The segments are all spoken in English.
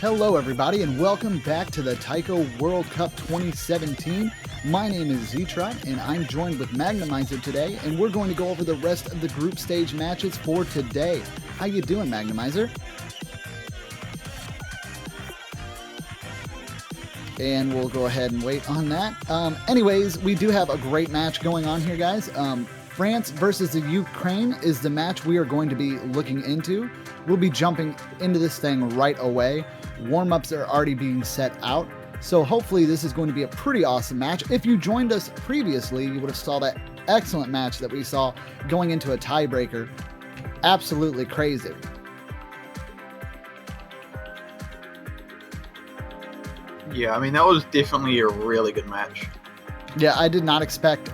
Hello everybody and welcome back to the Taiko World Cup 2017. My name is Zetrot and I'm joined with Magnemizer today, and we're going to go over the rest of the group stage matches for today. How you doing, Magnemizer? And we'll go ahead and wait on that. Anyways, we do have a great match going on here, guys. France versus the Ukraine is the match we are going to be looking into. We'll be jumping into this thing right away. Warm-ups are already being set out, so hopefully this is going to be a pretty awesome match. If you joined us previously, you would have saw that excellent match that we saw going into a tiebreaker. Absolutely crazy. Yeah, I mean, that was definitely a really good match. Yeah, I did not expect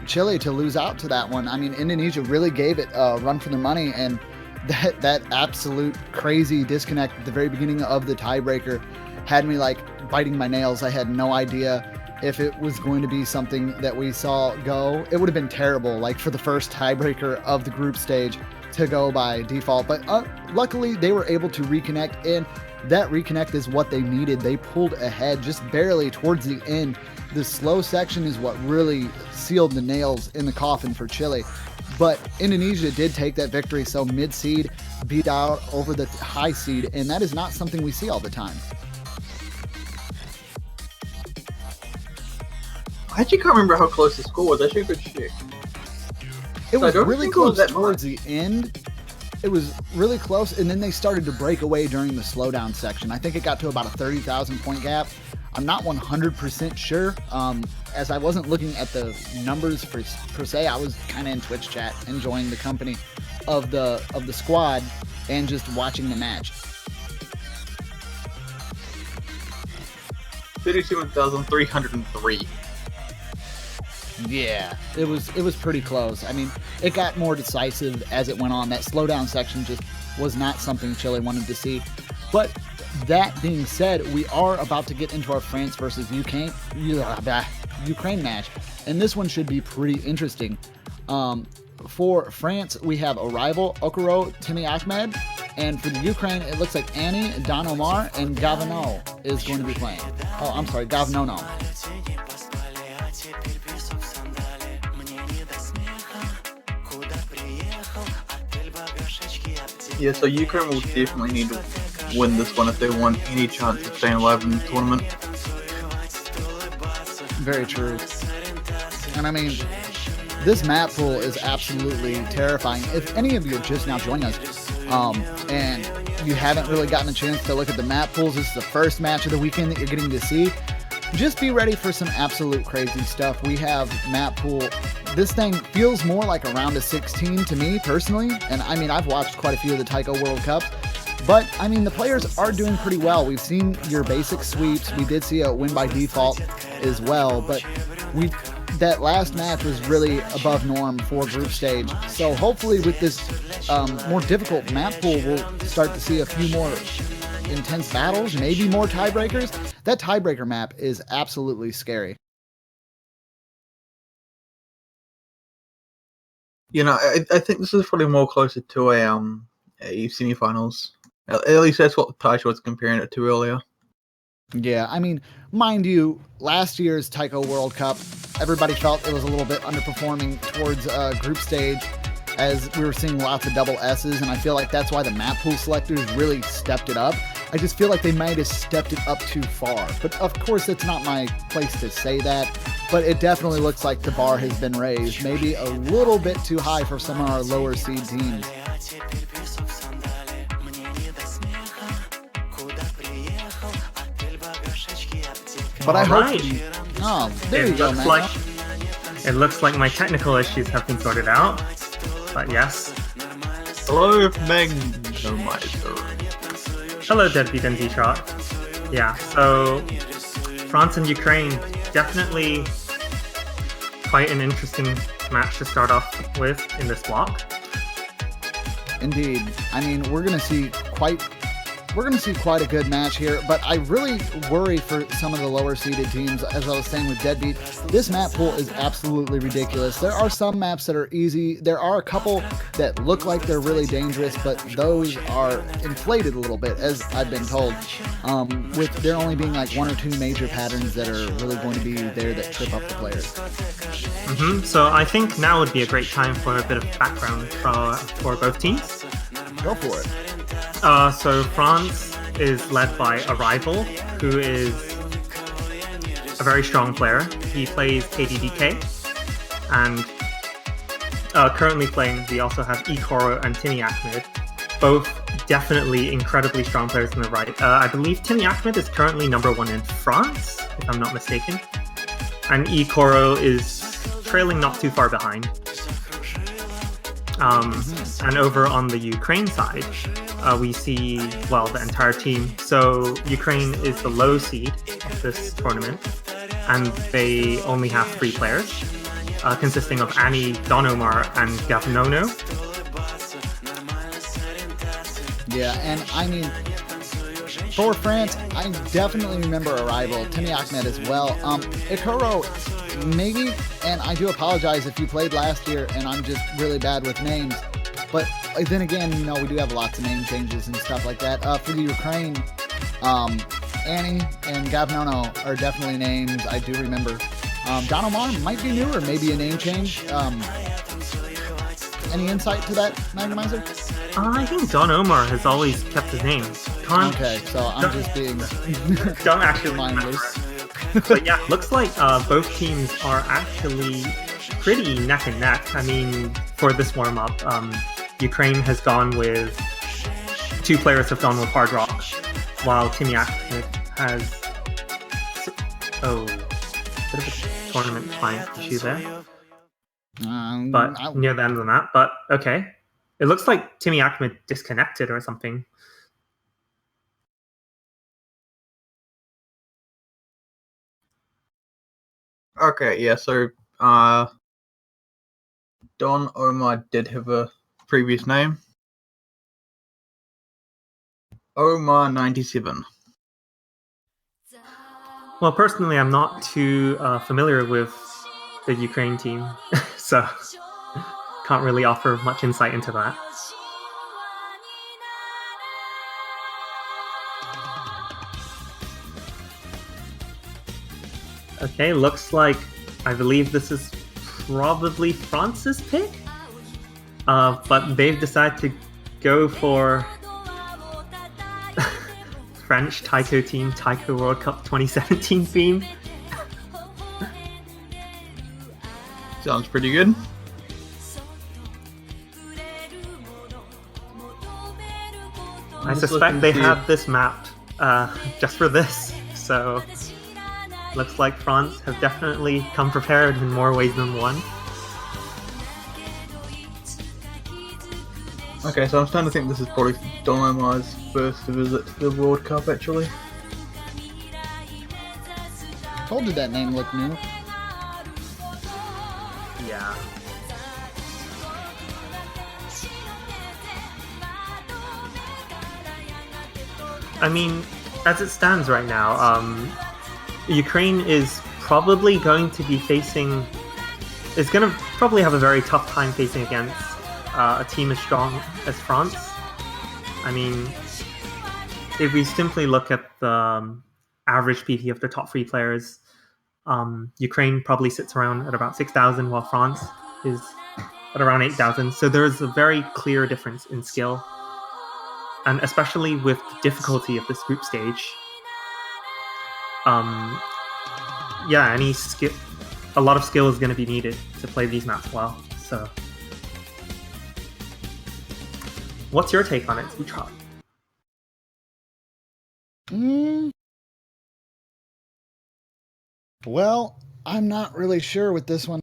Chile to lose out to that one. I mean, Indonesia really gave it a run for their money, and that absolute crazy disconnect at the very beginning of the tiebreaker had me like biting my nails. I had no idea if it was going to be something that we saw go. It would have been terrible, like for the first tiebreaker of the group stage to go by default. But luckily, they were able to reconnect, and that reconnect is what they needed. They pulled ahead just barely towards the end. The slow section is what really sealed the nails in the coffin for Chile. But Indonesia did take that victory, so mid-seed beat out over the high seed, and that is not something we see all the time. I actually can't remember how close the score was. I should go check. It was really close towards the end. It was really close, and then they started to break away during the slowdown section. I think it got to about a 30,000 point gap. I'm not 100% sure. As I wasn't looking at the numbers per se, I was kind of in Twitch chat enjoying the company of the squad and just watching the match. 37,303. Yeah, it was pretty close. I mean, it got more decisive as it went on. That slowdown section just was not something Chile wanted to see. But that being said, we are about to get into our France versus Ukraine match, and this one should be pretty interesting. For France, we have Arrival, Okoro, Timmy Ahmed, and for the Ukraine, it looks like Annie, Don Omar, and Gavino is going to be playing. Oh, I'm sorry, Gavnono. Yeah, so Ukraine will definitely need to win this one if they want any chance of staying alive in the tournament. Very true. And I mean, this map pool is absolutely terrifying. If any of you are just now joining us, and you haven't really gotten a chance to look at the map pools, this is the first match of the weekend that you're getting to see. Just be ready for some absolute crazy stuff. We have map pool. This thing feels more like a round of 16 to me personally. And I mean, I've watched quite a few of the Taiko World Cups, but I mean, the players are doing pretty well. We've seen your basic sweeps. We did see a win by default as well, but that last match was really above norm for group stage. So hopefully with this more difficult map pool, we'll start to see a few more intense battles, maybe more tiebreakers. That tiebreaker map is absolutely scary. You know, I think this is probably more closer to a semi-finals. At least that's what Taisha was comparing it to earlier. Yeah, I mean, mind you, last year's Taiko World Cup, everybody felt it was a little bit underperforming towards group stage, as we were seeing lots of double S's, and I feel like that's why the map pool selectors really stepped it up. I just feel like they might have stepped it up too far. But of course, it's not my place to say that. But it definitely looks like the bar has been raised. Maybe a little bit too high for some of our lower seed teams. But I hope... Oh, there you go, man. It looks like my technical issues have been sorted out. But yes. Hello, Magnemizer. Hello, Deadbeat and D-Trot. Yeah, so France and Ukraine, definitely quite an interesting match to start off with in this block. Indeed. I mean, we're going to see quite we're going to see quite a good match here, but I really worry for some of the lower seeded teams. As I was saying with Deadbeat, this map pool is absolutely ridiculous. There are some maps that are easy. There are a couple that look like they're really dangerous, but those are inflated a little bit, as I've been told, with there only being like one or two major patterns that are really going to be there that trip up the players. So I think now would be a great time for a bit of background for both teams. Go for it. So France is led by Arrival, who is a very strong player. He plays KDDK, and currently playing, we also have Ikoro and Timmy Ahmed, both definitely incredibly strong players on the right. I believe Timmy Ahmed is currently #1 in France, if I'm not mistaken, and Ikoro is trailing not too far behind. And over on the Ukraine side, we see, well, the entire team. So Ukraine is the low seed of this tournament, and they only have 3 players, consisting of Annie, Don Omar, and Gavnono. Yeah, and I mean, for France, I definitely remember Arrival, Timmy Ahmed as well. Ikoro, maybe, and I do apologize if you played last year and I'm just really bad with names, but then again, you know, we do have lots of name changes and stuff like that. For the Ukraine, Annie and Gavnono are definitely names I do remember. Don Omar might be new or maybe a name change. Any insight to that, Magnemizer? I think Don Omar has always kept his name. Okay, so I'm just being don't actually mindless. But yeah, looks like both teams are actually pretty neck and neck. I mean, for this warm-up, Ukraine has gone with 2 players have gone with Hard Rock, while Timmy Ahmed has bit of a tournament client issue there. But near the end of the map. But okay, it looks like Timmy Ahmed disconnected or something. Okay, yeah, so Don Omar did have a previous name. Omar 97. Well, personally, I'm not too familiar with the Ukraine team, so can't really offer much insight into that. Okay, looks like I believe this is probably France's pick, but they've decided to go for French taiko team, Taiko World Cup 2017 theme. Sounds pretty good. I suspect they have this mapped just for this, so looks like France have definitely come prepared in more ways than one. Okay, so I'm starting to think this is probably Don Omar's first visit to the World Cup, actually. Told you that name looked new. Yeah. I mean, as it stands right now, Ukraine is probably going to be facing... is going to probably have a very tough time facing against a team as strong as France. I mean, if we simply look at the average PP of the top 3 players, Ukraine probably sits around at about 6,000, while France is at around 8,000. So there's a very clear difference in skill, and especially with the difficulty of this group stage. Yeah, a lot of skill is going to be needed to play these maps well. So, what's your take on it, Zutron? Well, I'm not really sure with this one.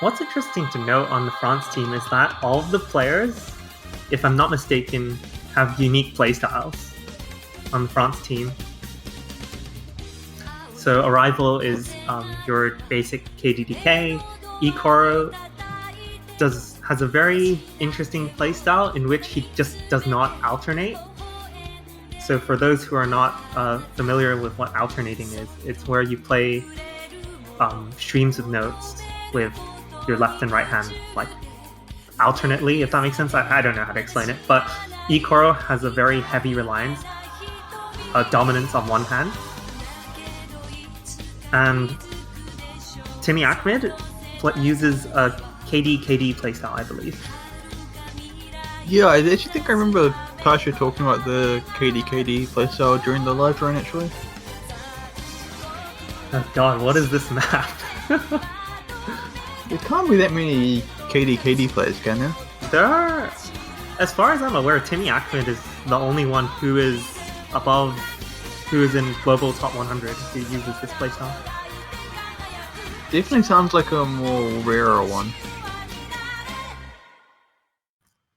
What's interesting to note on the France team is that all of the players, if I'm not mistaken, have unique playstyles on the France team. So Arrival is your basic KDDK. Ikoro has a very interesting playstyle in which he just does not alternate. So for those who are not familiar with what alternating is, it's where you play streams of notes with your left and right hand, like alternately, if that makes sense. I don't know how to explain it, but Ikoro has a very heavy reliance, dominance on one hand, and Timmy Ahmed uses a KD playstyle, I believe. Yeah, I actually think I remember Tasha talking about the KD playstyle during the live run, actually. Oh god, what is this map? There can't be that many KD players, can there? There are, as far as I'm aware, Timmy Ahmed is the only one who is in global top 100 who uses this playstyle. Definitely sounds like a more rarer one.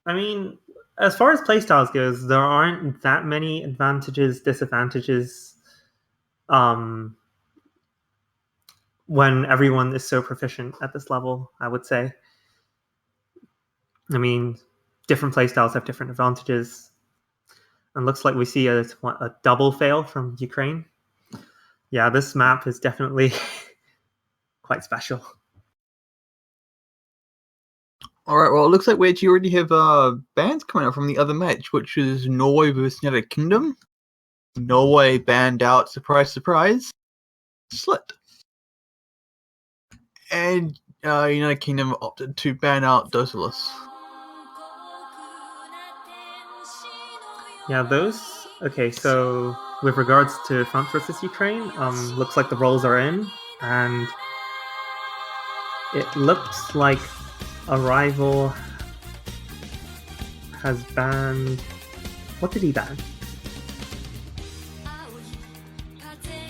I mean, as far as playstyles goes, there aren't that many advantages, disadvantages, when everyone is so proficient at this level, I would say. I mean, different playstyles have different advantages. And looks like we see a double fail from Ukraine. Yeah, this map is definitely quite special. Alright, well, it looks like we actually already have bans coming out from the other match, which is Norway versus United Kingdom. Norway banned out, surprise, surprise, Slit. And United Kingdom opted to ban out Dosilus. Yeah, okay, so with regards to France versus Ukraine, looks like the roles are in, and it looks like Arrival has banned... What did he ban?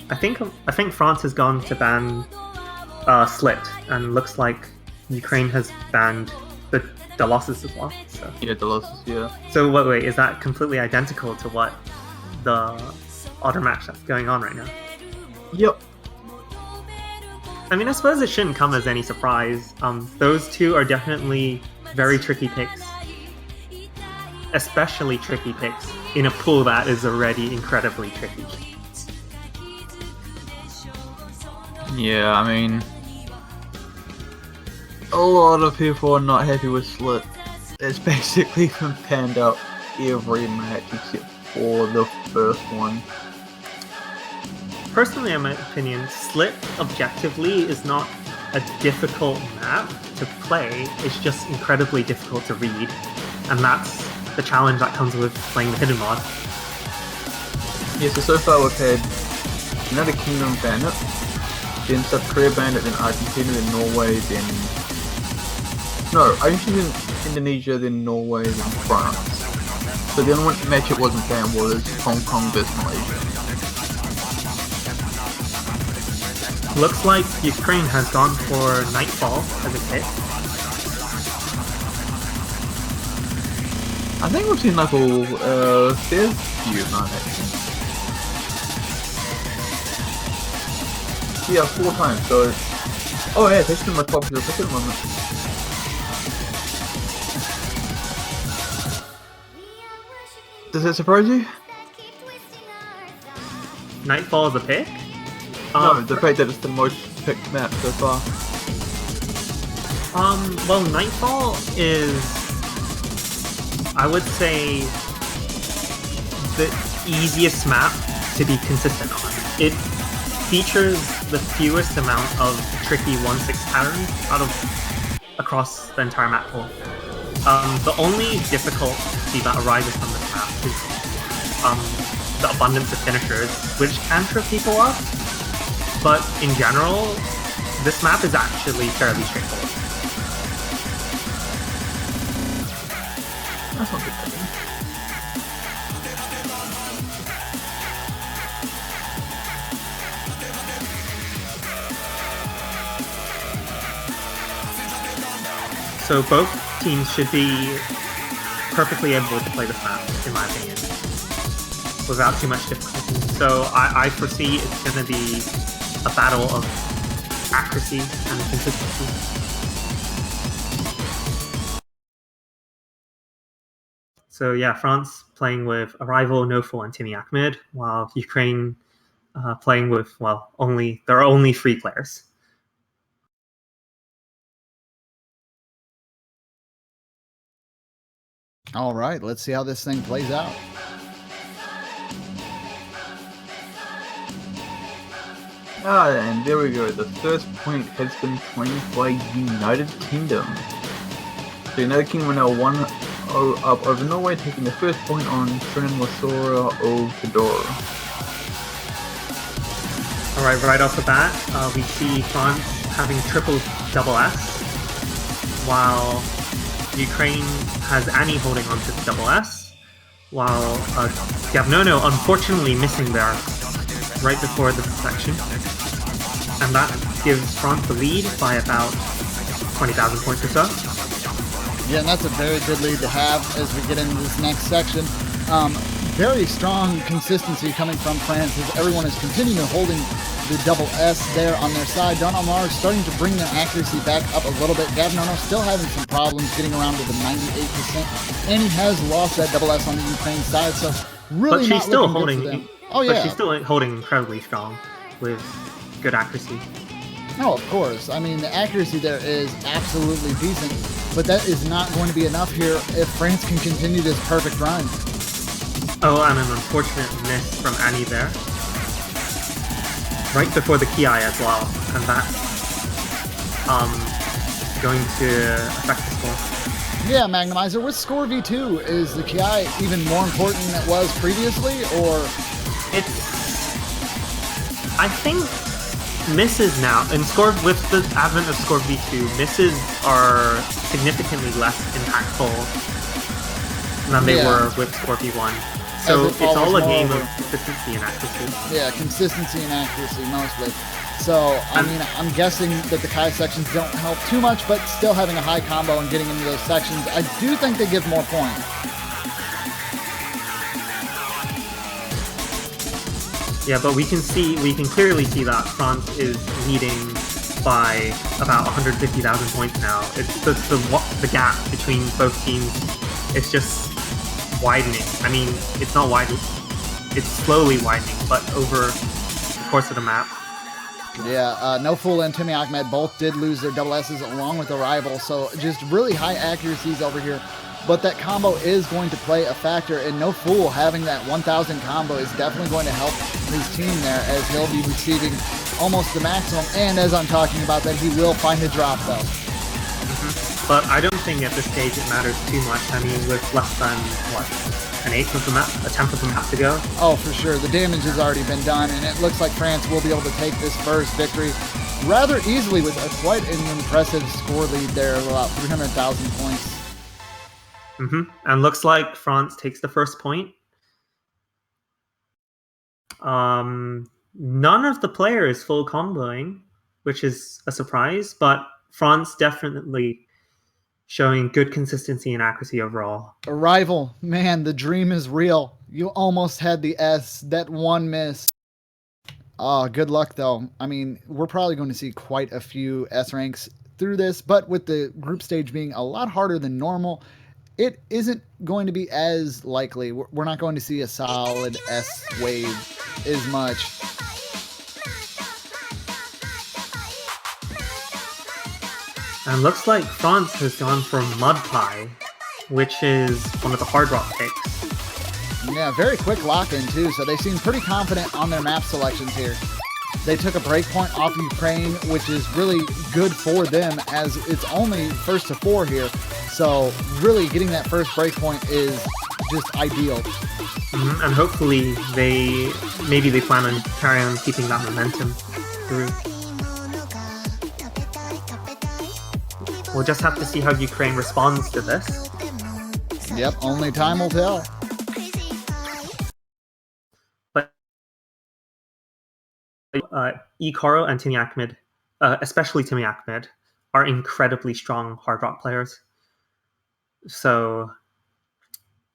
I think France has gone to ban Slit, and looks like Ukraine has banned the losses as well. So. Yeah, the losses, yeah. So wait, is that completely identical to what the other match that's going on right now? Yep. I mean, I suppose it shouldn't come as any surprise. Those two are definitely very tricky picks. Especially tricky picks in a pool that is already incredibly tricky. Yeah, I mean, a lot of people are not happy with Slit. It's basically been panned out every match except for the first one. Personally, in my opinion, Slit objectively is not a difficult map to play, it's just incredibly difficult to read. And that's the challenge that comes with playing the hidden mod. Yeah, so far we've had United Kingdom ban it, then South Korea banned it, then Argentina, then Norway, then... No, Argentina, then Indonesia, then Norway, then France. So the only match it wasn't banned was Hong Kong versus Malaysia. Looks like Ukraine has gone for Nightfall as a pick. I think we've seen Nightfall fair few actually. Yeah, 4 times, so it's... Oh yeah, it's actually my popular pick at the moment. Does that surprise you? Nightfall is a pick? No, the fact that it's the most picked map so far. Well, Nightfall is, I would say, the easiest map to be consistent on. It features the fewest amount of tricky 1-6 patterns across the entire map pool. The only difficulty that arises from this map is the abundance of finishers, which can trip people up. But in general, this map is actually fairly straightforward. That's not good. So both teams should be perfectly able to play this map, in my opinion, without too much difficulty. So I foresee it's going to be a battle of accuracy and consistency. So yeah, France playing with Arrival, Noful, and Timmy Ahmed, while Ukraine playing with, well, there are only 3 players. All right, let's see how this thing plays out. And there we go. The first point has been claimed by United Kingdom. So United Kingdom are now 1-0 up over Norway, taking the first point on Trinan Lasora of Fedora. Alright, right off the bat, we see France having triple double S, while Ukraine has Annie holding onto the double S, while Gavnono unfortunately missing there right before this section. And that gives France the lead by about 20,000 points or so. Yeah, and that's a very good lead to have as we get into this next section. Very strong consistency coming from France as everyone is continuing holding the double S there on their side. Don Omar is starting to bring their accuracy back up a little bit. Gavnono still having some problems getting around to the 98%, and he has lost that double S on the Ukraine side, so really but she's not still looking good for holding. them. Oh yeah, but she's still holding incredibly strong with good accuracy. No, of course. I mean, the accuracy there is absolutely decent, but that is not going to be enough here if France can continue this perfect run. Oh, and an unfortunate miss from Annie there. Right before the Ki as well, and that's going to affect the score. Yeah, Magnemizer, with score V2, is the Ki even more important than it was previously, or? I think misses now, and with the advent of score V2, misses are significantly less impactful than they were with score V1. So it's all a game of consistency and accuracy. Yeah, consistency and accuracy mostly. So, I mean, I'm guessing that the Kai sections don't help too much, but still having a high combo and getting into those sections, I do think they give more points. Yeah, but we can clearly see that France is leading by about 150,000 points now. It's the gap between both teams. It's just widening. I mean, it's not widening. It's slowly widening, but over the course of the map. Yeah, Noful and Timmy Ahmed both did lose their double S's along with Arrival, so just really high accuracies over here. But that combo is going to play a factor, and Noful having that 1,000 combo is definitely going to help his team there, as he'll be receiving almost the maximum. And as I'm talking about that, he will find a drop though. But I don't think at this stage it matters too much. I mean, with less than, what, an eighth of the map, a tenth of the map to go? Oh, for sure. The damage has already been done, and it looks like France will be able to take this first victory rather easily with quite an impressive score lead there of about 300,000 points. And looks like France takes the first point. None of the players full comboing, which is a surprise, but France definitely showing good consistency and accuracy overall. Arrival, man, the dream is real. You almost had the S, that one miss. Oh, good luck though. I mean, we're probably going to see quite a few S ranks through this, but with the group stage being a lot harder than normal, it isn't going to be as likely. We're not going to see a solid S wave as much. And looks like France has gone for Mud Pie, which is one of the hard rock picks. Yeah, very quick lock-in too, so they seem pretty confident on their map selections here. They took a breakpoint off Ukraine, which is really good for them as it's only first to 4 here. So really getting that first breakpoint is just ideal. And hopefully they plan on carrying on keeping that momentum through. We'll just have to see how Ukraine responds to this. Yep, only time will tell. But Ikaro and Timmy Ahmed, especially Timmy Ahmed, are incredibly strong hard rock players. So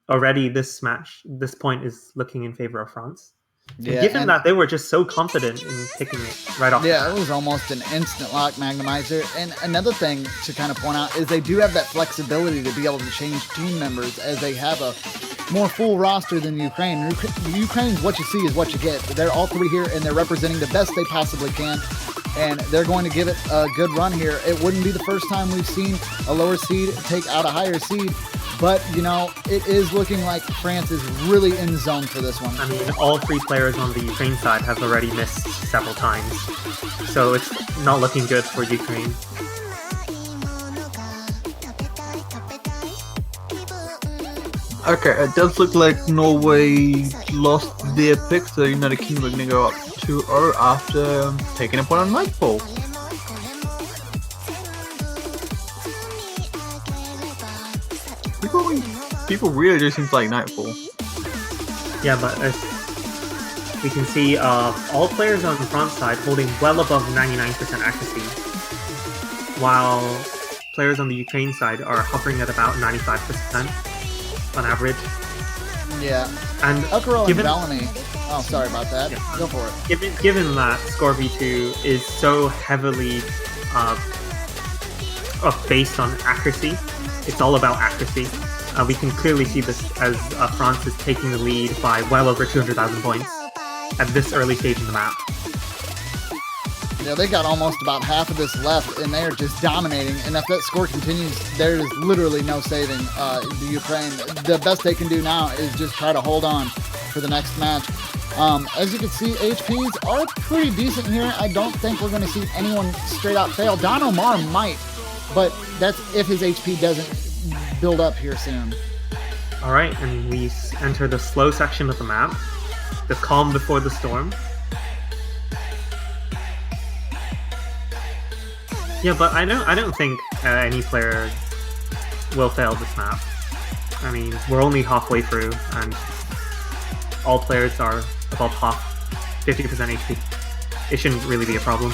already this point is looking in favor of France. Yeah, Given and that they were just so confident in picking it right off the yeah, bat. it was almost an instant lock Magnemizer. And another thing to kind of point out is they do have that flexibility to be able to change team members as they have a more full roster than Ukraine. Ukraine's what you see is what you get. They're all three here, and they're representing the best they possibly can. And they're going to give it a good run here. It wouldn't be the first time we've seen a lower seed take out a higher seed. But, you know, it is looking like France is really in the zone for this one. I mean, all three players on the Ukraine side have already missed several times. So it's not looking good for Ukraine. Okay, it does look like Norway lost their pick, so United Kingdom are going to go up 2-0 after taking a point on Nightfall. People really do seem to like Nightfall. Yeah, but as we can see, all players on the front side holding well above 99% accuracy, while players on the Ukraine side are hovering at about 95% on average. Yeah. And Ukro and Bellamy. Oh, sorry about that. Yeah. Go for it. Given that Score V2 is so heavily based on accuracy, it's all about accuracy. We can clearly see this as France is taking the lead by well over 200,000 points at this early stage in the map. Yeah, they got almost about half of this left, and they are just dominating. And if that score continues, there is literally no saving the Ukraine. The best they can do now is just try to hold on for the next match. As you can see, HPs are pretty decent here. I don't think we're going to see anyone straight out fail. Don Omar might, but that's if his HP doesn't build up here soon. All right, and we enter the slow section of the map, the calm before the storm. Yeah, but I don't think any player will fail this map. I mean, we're only halfway through, and all players are above 50% HP. It shouldn't really be a problem.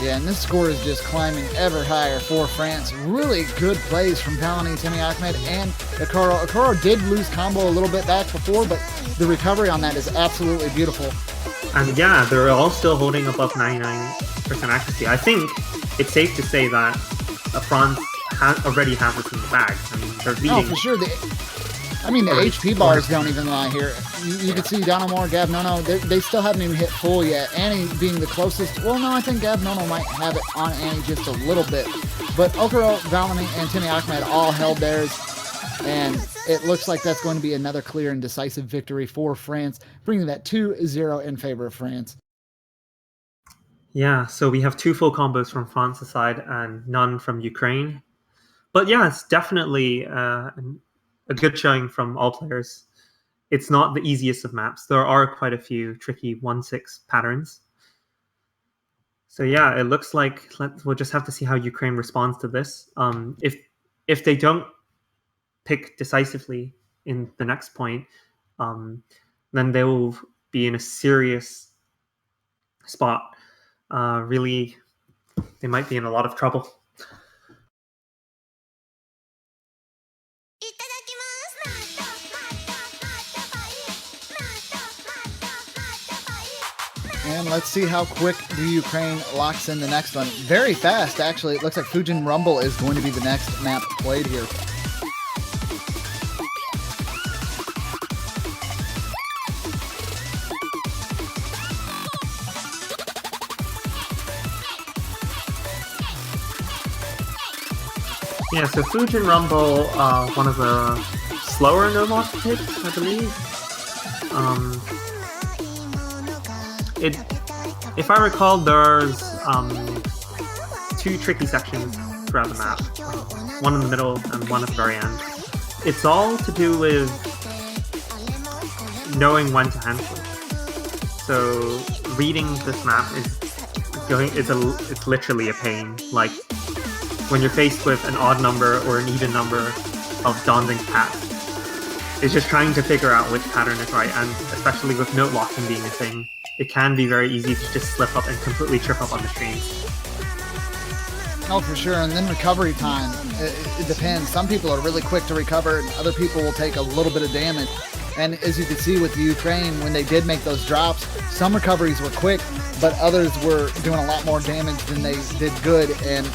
Yeah, and this score is just climbing ever higher for France. Really good plays from Palani, Timmy Ahmed, and Akaro. Akaro did lose combo a little bit back before, but the recovery on that is absolutely beautiful. And yeah, they're all still holding above 99% accuracy. I think it's safe to say that France already has this in the bag. I mean, they're leading. Oh, for sure. The HP bars don't even lie here. You can see Donomore, Gab Nono, they still haven't even hit full yet. Annie being the closest. Well, no, I think Gab Nono might have it on Annie just a little bit. But Okoro, Valami, and Timmy Ahmed all held theirs. And it looks like that's going to be another clear and decisive victory for France, bringing that 2-0 in favor of France. Yeah, so we have 2 full combos from France's side and none from Ukraine. But yeah, it's definitely a good showing from all players. It's not the easiest of maps. There are quite a few tricky 1-6 patterns. So yeah, it looks like we'll just have to see how Ukraine responds to this. If they don't pick decisively in the next point, then they will be in a serious spot. Really, they might be in a lot of trouble. And let's see how quick the Ukraine locks in the next one. Very fast, actually. It looks like Fujin Rumble is going to be the next map played here. Yeah, so Fujin Rumble, one of the slower no-mod picks, I believe. If I recall, there's 2 tricky sections throughout the map, one in the middle and one at the very end. It's all to do with knowing when to handle it. So reading this map is it's literally a pain. Like when you're faced with an odd number or an even number of dancing paths, it's just trying to figure out which pattern is right, and especially with note locking being a thing, it can be very easy to just slip up and completely trip up on the streams. Oh, for sure. And then recovery time, it depends. Some people are really quick to recover, and other people will take a little bit of damage. And as you can see with Ukraine, when they did make those drops, some recoveries were quick, but others were doing a lot more damage than they did good. And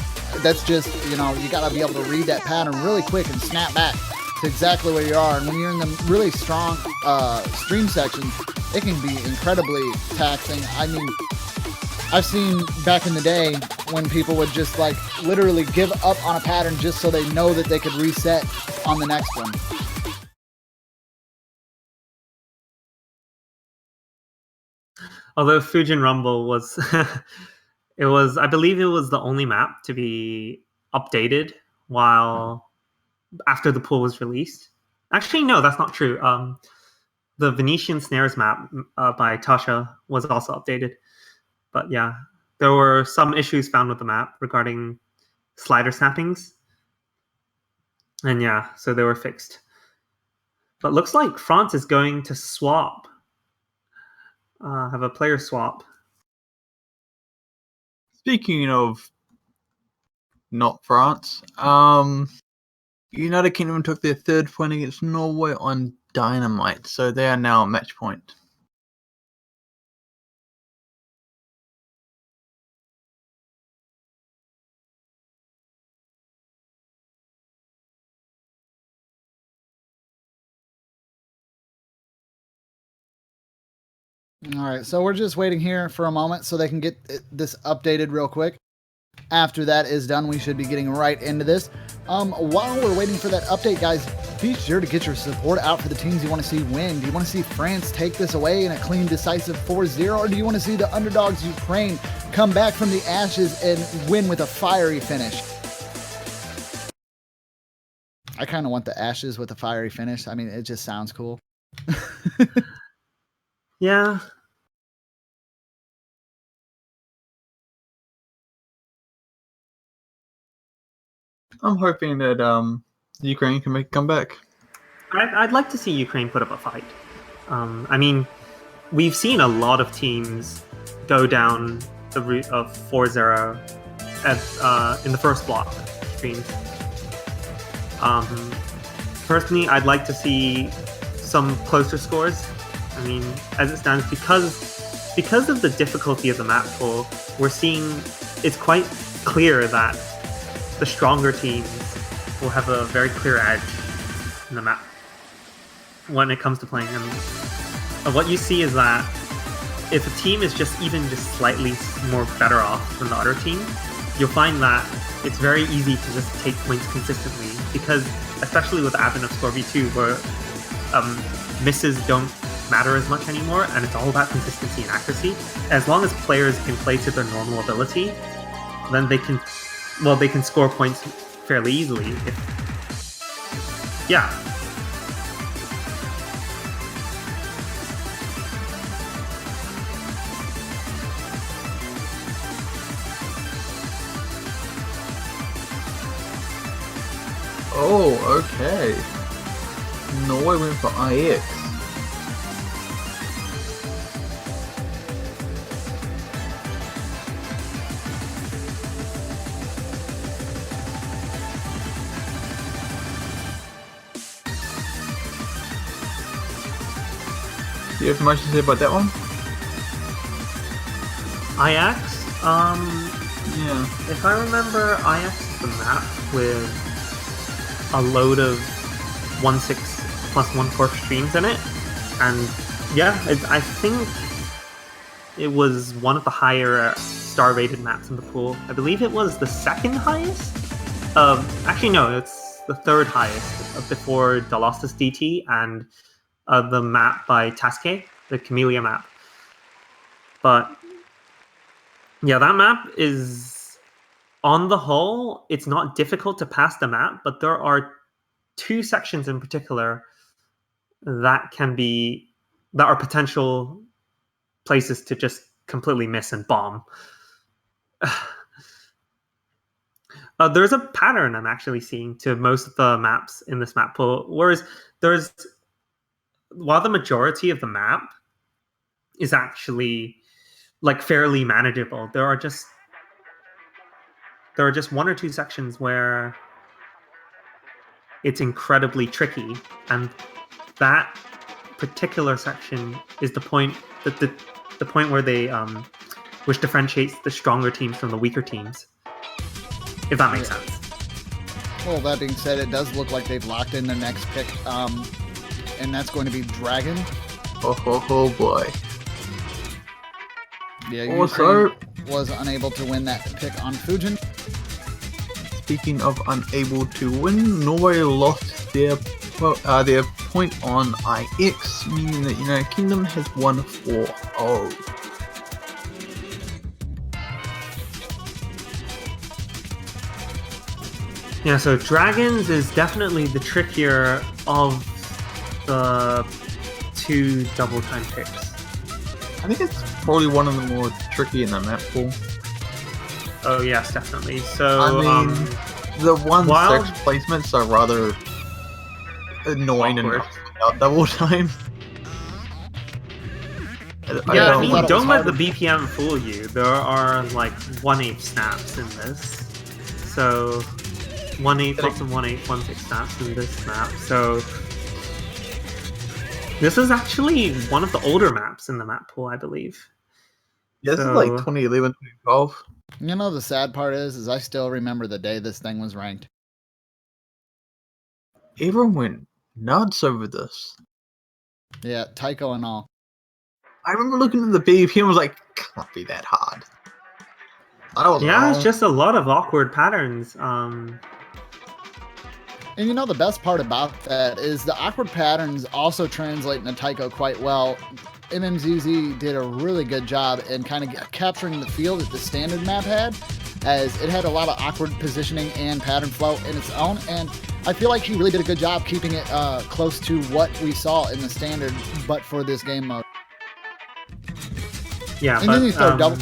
that's just, you got to be able to read that pattern really quick and snap back to exactly where you are. And when you're in the really strong stream sections, it can be incredibly taxing. I mean, I've seen back in the day when people would just literally give up on a pattern just so they know that they could reset on the next one. Although Fujin Rumble was, I believe it was the only map to be updated after the pool was released. Actually, no, that's not true. The Venetian Snares map by Tasha was also updated. But yeah, there were some issues found with the map regarding slider snappings. And yeah, so they were fixed. But looks like France is going to swap. Have a player swap. Speaking of not France, United Kingdom took their third point against Norway on Dynamite, so they are now at match point. All right, so we're just waiting here for a moment so they can get this updated real quick. After that is done, we should be getting right into this. While we're waiting for that update, guys, be sure to get your support out for the teams you want to see win. Do you want to see France take this away in a clean, decisive 4-0, or do you want to see the underdogs Ukraine come back from the ashes and win with a fiery finish? I kind of want the ashes with a fiery finish. I mean, it just sounds cool. Yeah. I'm hoping that Ukraine can make a comeback. I'd like to see Ukraine put up a fight. I mean, we've seen a lot of teams go down the route of 4-0 in the first block streams. Personally, I'd like to see some closer scores. I mean, as it stands, because of the difficulty of the map pool, we're seeing it's quite clear that the stronger teams will have a very clear edge in the map when it comes to playing. And what you see is that if a team is just slightly more better off than the other team, you'll find that it's very easy to just take points consistently, because especially with the advent of Score V2, where misses don't matter as much anymore, and it's all about consistency and accuracy. As long as players can play to their normal ability, then they can score points fairly easily. Yeah. Oh, okay. Norway went for IX. Do you have much to say about that one? IX? Yeah. If I remember, IX is the map with a load of 1/6 plus 1/4 streams in it. And yeah, I think it was one of the higher star rated maps in the pool. I believe it was the second highest. Actually, no, it's the third highest before Dalostas DT and the map by Taske, the Camellia map. But yeah, that map is, on the whole, it's not difficult to pass the map, but there are two sections in particular that are potential places to just completely miss and bomb. There's a pattern I'm actually seeing to most of the maps in this map pool. Whereas while the majority of the map is actually like fairly manageable, there are just one or two sections where it's incredibly tricky, and that particular section is the point that the point where they which differentiates the stronger teams from the weaker teams, if that makes sense. Well, that being said, it does look like they've locked in their next pick, and that's going to be Dragon. Oh boy. Yeah, Also, Ukraine was unable to win that pick on Fujin. speaking of unable to win, Norway lost their point on IX, meaning that United Kingdom has won 4-0. Yeah, so Dragons is definitely the trickier of the two double time picks. I think it's probably one of the more tricky in the map pool. Oh yes, definitely. So I mean, the one while- sex placements are rather annoying Awkward. enough without double time. Yeah, I thought mean, it was don't let harder. the BPM fool you. There are like 1/8 snaps in this. So 1/8 plus and 1/8, 1/6 snaps in this map. So this is actually one of the older maps in the map pool, I believe. Yeah, this is like 2011, 2012. You know, the sad part is I still remember the day this thing was ranked. Everyone went nuts over this. Yeah, taiko and all. I remember looking at the BPM and was like, can't be that hard. I was Yeah, wrong. it's just a lot of awkward patterns. And you know, the best part about that is the awkward patterns also translate into taiko quite well. MMZZ did a really good job in kind of capturing the feel that the standard map had, as it had a lot of awkward positioning and pattern flow in its own, and I feel like he really did a good job keeping it close to what we saw in the standard, but for this game mode. Yeah, And but then you throw double.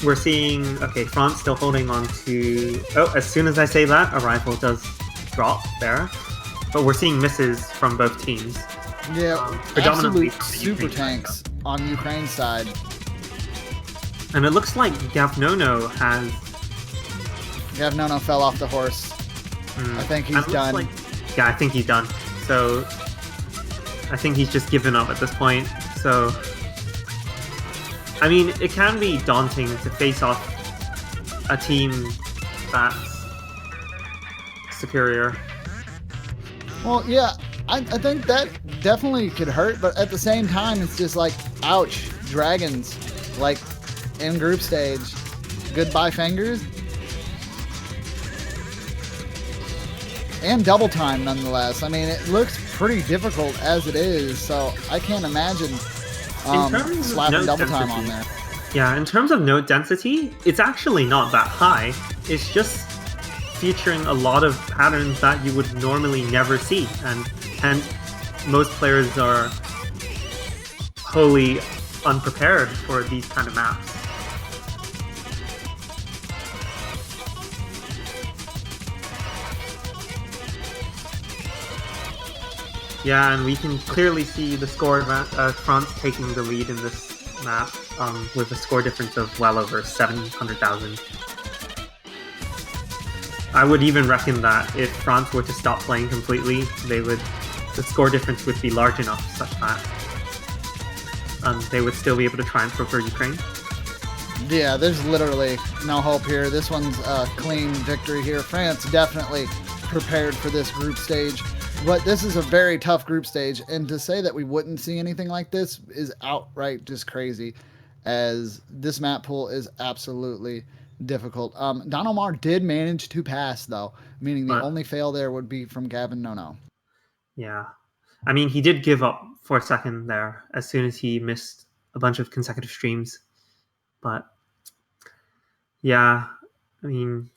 we're seeing, okay, France still holding on to... Oh, as soon as I say that, a rifle does drop there. But we're seeing misses from both teams. Yeah, predominantly absolute from the super Ukraine tanks on Ukraine's side. And it looks like Gavnono has... Gavnono fell off the horse. I think he's and it looks done. like- yeah, I think he's done. So I think he's just given up at this point. So I mean, it can be daunting to face off a team that's superior. Well, yeah, I think that definitely could hurt, but at the same time, it's just like, ouch, Dragons, like, in group stage, goodbye fingers. And double time, nonetheless. I mean, it looks pretty difficult as it is, so I can't imagine terms of slapping note double time on density, there. Yeah, in terms of node density, it's actually not that high. It's just featuring a lot of patterns that you would normally never see, and most players are wholly unprepared for these kind of maps. Yeah, and we can clearly see the score of France taking the lead in this map with a score difference of well over 700,000. I would even reckon that if France were to stop playing completely, the score difference would be large enough such that they would still be able to triumph over Ukraine. Yeah, there's literally no hope here. This one's a clean victory here. France definitely prepared for this group stage. But this is a very tough group stage, and to say that we wouldn't see anything like this is outright just crazy, as this map pool is absolutely difficult. Don Omar did manage to pass, though, meaning the only fail there would be from Gavin Nono. Yeah. I mean, he did give up for a second there as soon as he missed a bunch of consecutive streams. But, yeah, I mean...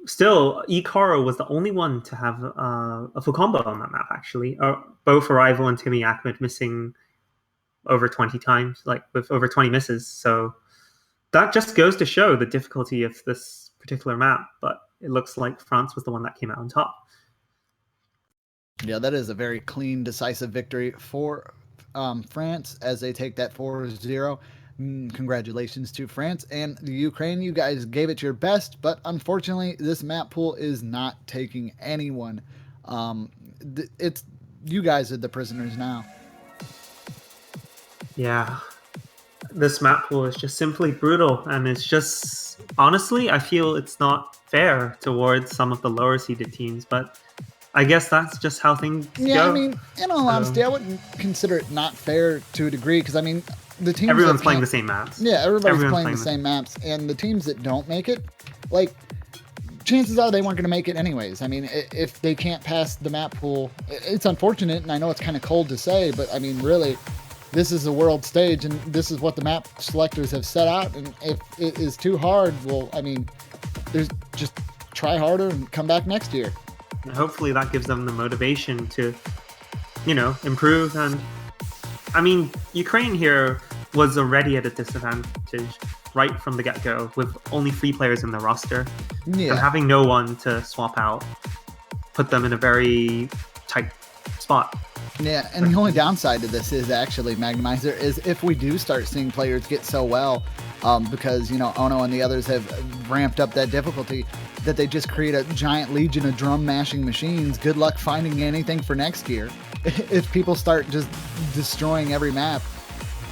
Still, Ikaro was the only one to have a full combo on that map, actually. Both Arrival and Timmy Ahmed missing over 20 times, like with over 20 misses. So that just goes to show the difficulty of this particular map. But it looks like France was the one that came out on top. Yeah, that is a very clean, decisive victory for France as they take that 4-0. Congratulations to France and the Ukraine. You guys gave it your best, but unfortunately, this map pool is not taking anyone. It's you guys are the prisoners now. Yeah, this map pool is just simply brutal, and it's just honestly, I feel it's not fair towards some of the lower seeded teams, but I guess that's just how things go. Yeah, I mean, in all honesty, I wouldn't consider it not fair to a degree because, I mean, the teams. Everyone's playing the same maps. Yeah, everybody's playing the same maps. And the teams that don't make it, like, chances are they weren't going to make it anyways. I mean, if they can't pass the map pool, it's unfortunate, and I know it's kind of cold to say, but, I mean, really, this is a world stage, and this is what the map selectors have set out. And if it is too hard, well, I mean, there's just try harder and come back next year. And hopefully that gives them the motivation to, improve. And I mean, Ukraine here was already at a disadvantage right from the get-go with only 3 players in the roster. Yeah. And having no one to swap out put them in a very tight spot. Yeah, and the only downside to this is actually, Magnumizer, is if we do start seeing players get so well, because, Ono and the others have ramped up that difficulty, that they just create a giant legion of drum mashing machines. Good luck finding anything for next year. If people start just destroying every map,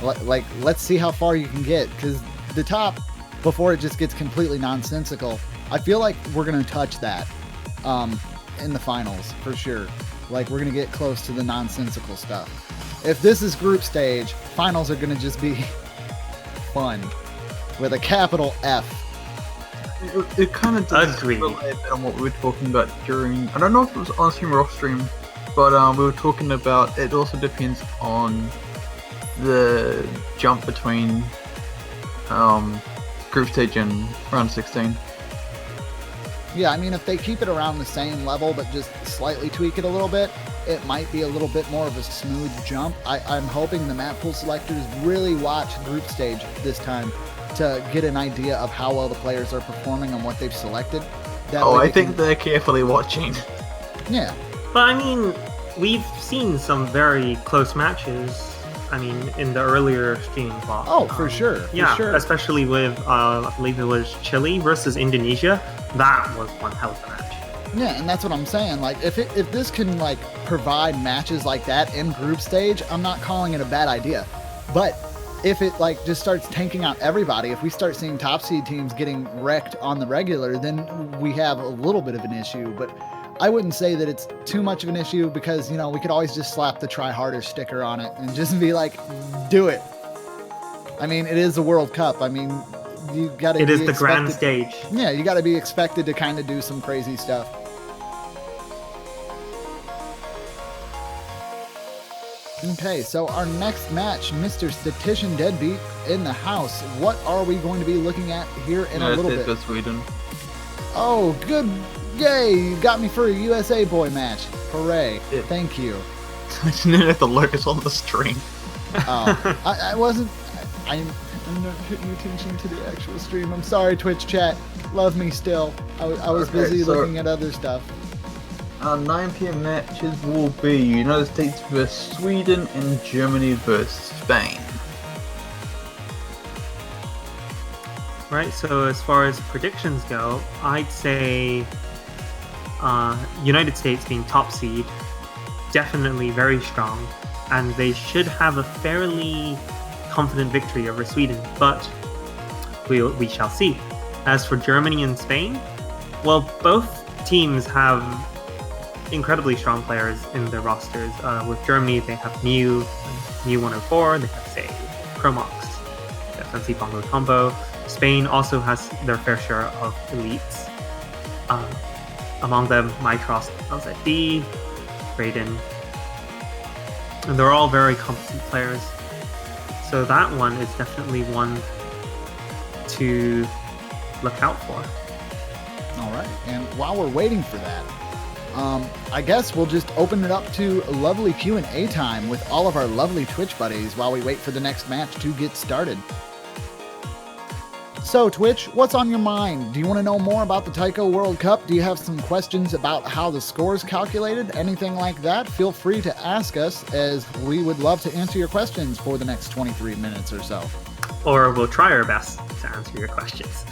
like, let's see how far you can get, because the top, before it just gets completely nonsensical, I feel like we're going to touch that in the finals, for sure. Like, we're going to get close to the nonsensical stuff. If this is group stage, finals are going to just be fun, with a capital F. It kind of does Agree. relate on what we were talking about during, I don't know if it was on stream or off stream, but we were talking about it also depends on the jump between group stage and round 16. Yeah, I mean, if they keep it around the same level but just slightly tweak it a little bit, it might be a little bit more of a smooth jump. I'm hoping the map pool selectors really watch group stage this time to get an idea of how well the players are performing and what they've selected. I think they're carefully watching. Yeah. But I mean, we've seen some very close matches. I mean, in the earlier stream block. Oh, for sure. Yeah, for sure. especially with, I believe it was Chile versus Indonesia. That was one hell of a match. Yeah, and that's what I'm saying. Like, if this can, like, provide matches like that in group stage, I'm not calling it a bad idea. But if it, like, just starts tanking out everybody, if we start seeing top seed teams getting wrecked on the regular, then we have a little bit of an issue. But I wouldn't say that it's too much of an issue because, we could always just slap the try harder sticker on it and just be like, do it. I mean, it is the World Cup. I mean, you got to. It is the grand stage. Yeah, you got to be expected to kind of do some crazy stuff. Okay, so our next match, Mr. Statistician Deadbeat in the house. What are we going to be looking at here in a little bit? For Sweden. Oh, good. Yay, you got me for a USA boy match. Hooray. Yeah. Thank you. I didn't have to locus on the stream. Oh, I wasn't... I'm not paying attention to the actual stream. I'm sorry, Twitch chat. Love me still. I was Okay, busy so- looking at other stuff. Our 9 PM matches will be United States vs Sweden and Germany vs Spain. Right, so as far as predictions go, I'd say United States being top seed, definitely very strong, and they should have a fairly confident victory over Sweden, but we shall see. As for Germany and Spain, well, both teams have incredibly strong players in their rosters. With Germany, they have Mew 104, they have, say, Chromox, FNC Bongo Combo. Spain also has their fair share of elites. Among them, Mycross, LZD, Raiden. And they're all very competent players. So that one is definitely one to look out for. All right, and while we're waiting for that, I guess we'll just open it up to lovely Q&A time with all of our lovely Twitch buddies while we wait for the next match to get started. So, Twitch, what's on your mind? Do you want to know more about the Taiko World Cup? Do you have some questions about how the score is calculated? Anything like that? Feel free to ask us, as we would love to answer your questions for the next 23 minutes or so. Or we'll try our best to answer your questions.